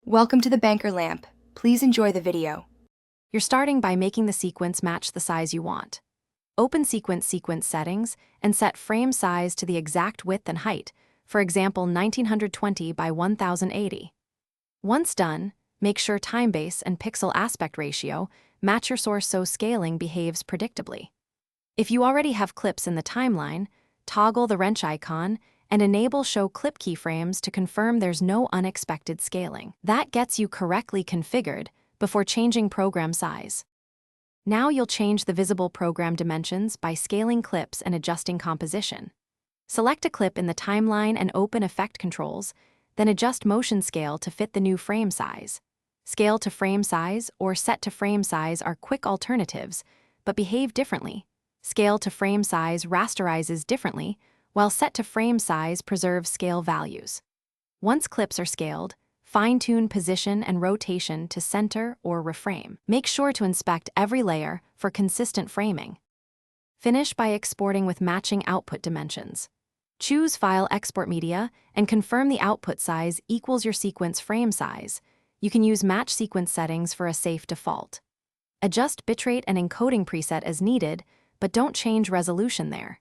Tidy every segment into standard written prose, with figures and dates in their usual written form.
Welcome to the Banker Lamp. Please enjoy the video. You're starting by making the sequence match the size you want. Open sequence settings and set frame size to the exact width and height, for example 1920 by 1080. Once done, make sure time base and pixel aspect ratio match your source so scaling behaves predictably. If you already have clips in the timeline, toggle the wrench icon and enable Show Clip Keyframes to confirm there's no unexpected scaling. That gets you correctly configured before changing program size. Now you'll change the visible program dimensions by scaling clips and adjusting composition. Select a clip in the timeline and open Effect Controls, then adjust motion scale to fit the new frame size. Scale to frame size or set to frame size are quick alternatives, but behave differently. Scale to frame size rasterizes differently, while set to frame size preserves scale values. Once clips are scaled, fine-tune position and rotation to center or reframe. Make sure to inspect every layer for consistent framing. Finish by exporting with matching output dimensions. Choose File Export Media and confirm the output size equals your sequence frame size. You can use match sequence settings for a safe default. Adjust bitrate and encoding preset as needed, but don't change resolution there.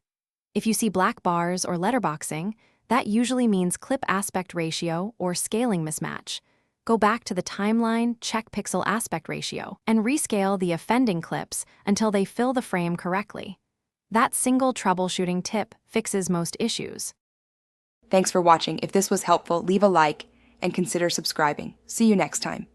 If you see black bars or letterboxing, that usually means clip aspect ratio or scaling mismatch. Go back to the timeline, check pixel aspect ratio, and rescale the offending clips until they fill the frame correctly. That single troubleshooting tip fixes most issues. Thanks for watching. If this was helpful, leave a like and consider subscribing. See you next time.